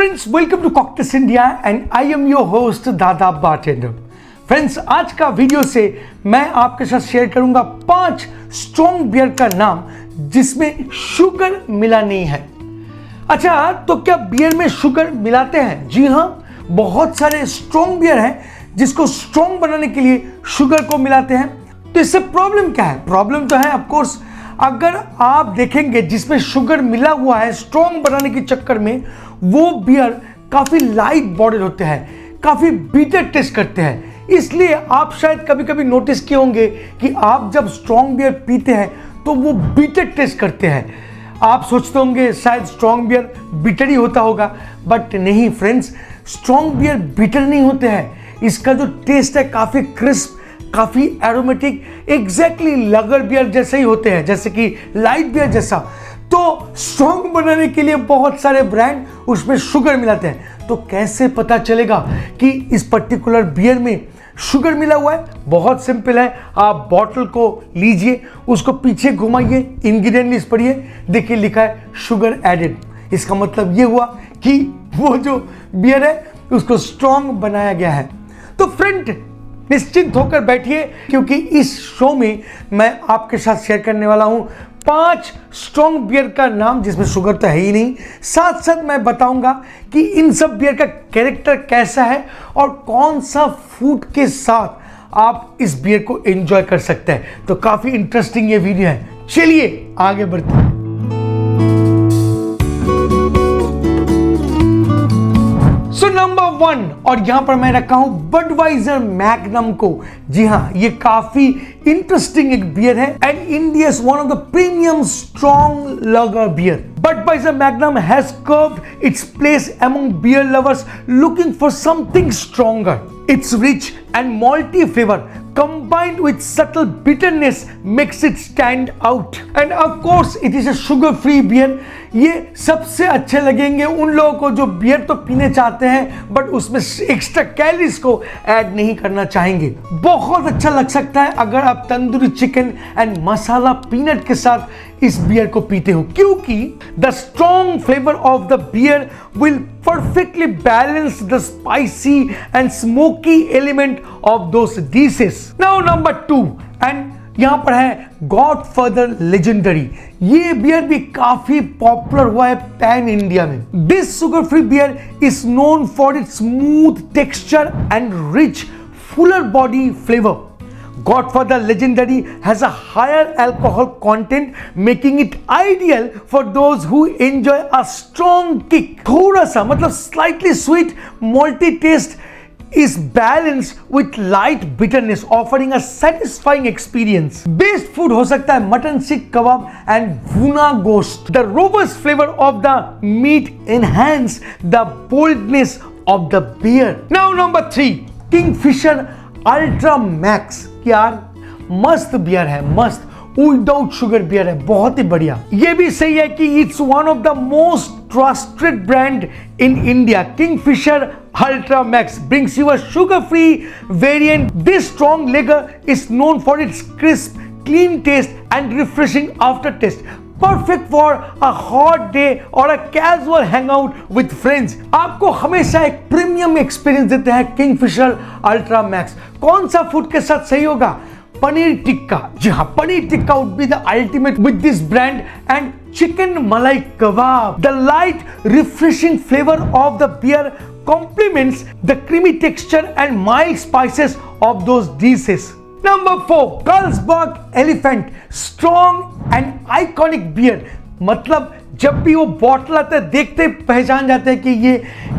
Friends, welcome to Cocktailsindia and I am your host Dada Bartender. Friends, आज का video से मैं आपके साथ शेयर करूंगा 5 स्ट्रॉन्ग बियर का नाम जिसमें शुगर मिला नहीं है। अच्छा, तो क्या बियर में शुगर मिलाते हैं? जी हाँ, बहुत सारे स्ट्रॉन्ग बियर हैं जिसको स्ट्रॉन्ग बनाने के लिए शुगर को मिलाते हैं। तो इससे प्रॉब्लम क्या है? प्रॉब्लम तो है ऑफ कोर्स, अगर आप देखेंगे जिसमें शुगर मिला हुआ है स्ट्रॉन्ग बनाने के चक्कर में, वो बियर काफी लाइट बॉडीड होते हैं, काफी बीटर टेस्ट करते हैं। इसलिए आप शायद कभी कभी नोटिस किए होंगे कि आप जब स्ट्रॉन्ग बियर पीते हैं तो वो बीटर टेस्ट करते हैं। आप सोचते होंगे शायद स्ट्रॉन्ग बियर बिटर ही होता होगा, बट नहीं फ्रेंड्स, स्ट्रॉन्ग बियर बिटर नहीं होते हैं। इसका जो टेस्ट है काफी क्रिस्प, काफी एरोमेटिक, एग्जैक्टली लगर बियर जैसे ही होते हैं, जैसे कि लाइट बियर जैसा। तो स्ट्रॉन्ग बनाने के लिए बहुत सारे ब्रांड उसमें शुगर मिलाते हैं। तो कैसे पता चलेगा कि इस पर्टिकुलर बियर में शुगर मिला हुआ है? बहुत सिंपल है, आप बॉटल को लीजिए, उसको पीछे घुमाइए, इंग्रेडिएंट लिस्ट पढ़िए, देखिए लिखा है शुगर एडेड। इसका मतलब ये हुआ कि वो जो बियर है उसको स्ट्रॉन्ग बनाया गया है। तो फ्रेंड, निश्चिंत होकर बैठिए क्योंकि इस शो में मैं आपके साथ शेयर करने वाला हूं 5 स्ट्रॉन्ग बियर का नाम जिसमें शुगर तो है ही नहीं। साथ साथ मैं बताऊंगा कि इन सब बियर का कैरेक्टर कैसा है और कौन सा फूड के साथ आप इस बियर को एंजॉय कर सकते हैं। तो काफी इंटरेस्टिंग ये वीडियो है, चलिए आगे बढ़ते हैं। नंबर 1, और यहां पर मैं रखा हूं बडवाइजर मैग्नम को। जी हां, ये काफी इंटरेस्टिंग एक बियर है and India's one of the premium strong lager beer. Budweiser Magnum has carved its place among beer lovers looking for something stronger. Its rich and malty flavor combined with subtle bitterness makes it stand out. And of course, it is a sugar-free beer. ये सबसे अच्छे लगेंगे उन लोगों को जो beer तो पीने चाहते हैं बट उसमें एक्स्ट्रा कैलोरीज को ऐड नहीं करना चाहेंगे। बहुत अच्छा लग सकता है अगर आप tandoori chicken and masala peanut के साथ इस बियर को पीते हो, क्योंकि the strong flavour of the beer will perfectly balance the spicy and smoky element of those dishes. Now number 2, and यहां पर है गॉडफादर लेजेंडरी। ये बियर भी काफी पॉपुलर हुआ है पैन इंडिया में। This sugar free beer is known for its smooth texture and rich fuller body flavor. Godfather Legendary has a higher alcohol content, making it ideal for those who enjoy a strong kick. थोड़ा सा मतलब slightly sweet malty taste is balanced with light bitterness, offering a satisfying experience. Best food हो सकता है mutton सीख कबाब and भुना गोश्त. The robust flavor of the meat enhance the boldness of the beer. Now number 3, Kingfisher ultra max. यार मस्त beer है, मस्त विदाउट शुगर बियर है, बहुत ही बढ़िया। ये भी सही है कि it's one of the most trusted brand in India. Kingfisher ultra max brings you a sugar-free variant. This strong lager is known for its crisp, clean taste and refreshing aftertaste. Perfect for a hot day or a casual hangout with friends. आपको हमेशा एक premium experience देते हैं Kingfisher ultra max. कौन सा food के साथ सही होगा? पनीर टिक्का। जी हाँ, paneer tikka would be the ultimate with this brand and chicken malai kebab. The light, refreshing flavor of the beer complements the creamy texture and mild spices of those dishes. Number 4, Carlsberg Elephant, strong and iconic beer. मतलब जब भी वो bottle आता है देखते पहचान जाते हैं कि ये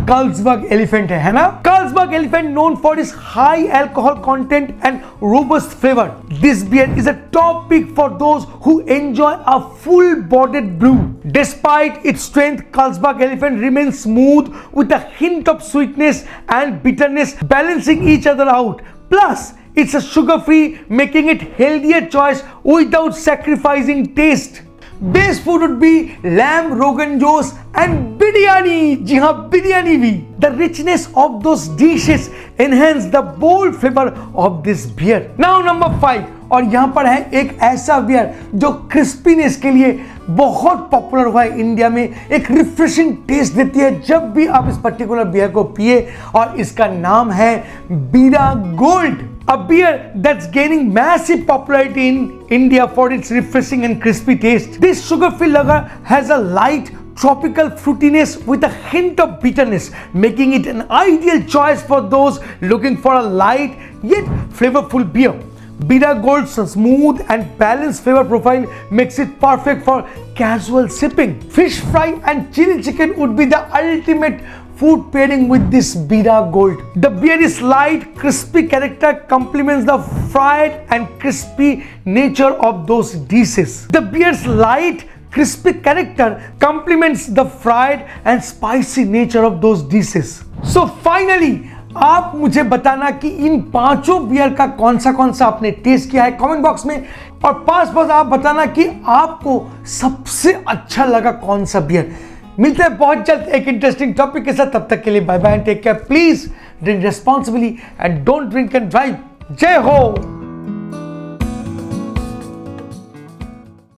कार्ल्सबर्ग एलिफेंट है ना? Carlsberg elephant known for its high alcohol content and robust flavor. This beer is a top pick for those who enjoy a full-bodied brew. Despite its strength, Carlsberg Elephant remains smooth with a hint of sweetness and bitterness, balancing each other out. Plus, it's a sugar-free, making it healthier choice without sacrificing taste. Best food would be lamb rogan josh and biryani. जी हाँ, बिरयानी भी। The richness of those dishes enhance the bold flavor of this beer. Now number 5, और यहां पर है एक ऐसा beer जो crispiness के लिए बहुत पॉपुलर हुआ है इंडिया में, एक रिफ्रेशिंग टेस्ट देती है जब भी आप इस पर्टिकुलर बियर को पिए, और इसका नाम है बीरा gold. A beer that's gaining massive popularity in India for its refreshing and crispy taste. This sugar-filled lager has a light tropical fruitiness with a hint of bitterness, making it an ideal choice for those looking for a light yet flavorful beer. Bira Gold's smooth and balanced flavor profile makes it perfect for casual sipping. Fish fry and chili chicken would be the ultimate food pairing with this Bira Gold. The beer is light, crispy character complements the fried and crispy nature of those dishes. The beer's light, crispy character complements the fried and spicy nature of those dishes. So finally, आप मुझे बताना कि इन पांचों beer का कौन सा आपने test किया है कमेंट बॉक्स में, और पास आप बताना कि आपको सबसे अच्छा लगा कौन सा बियर. मिलते हैं बहुत जल्द एक इंटरेस्टिंग टॉपिक के साथ. तब तक के लिए bye bye and take care. Please drink responsibly and don't drink and drive. जय हो.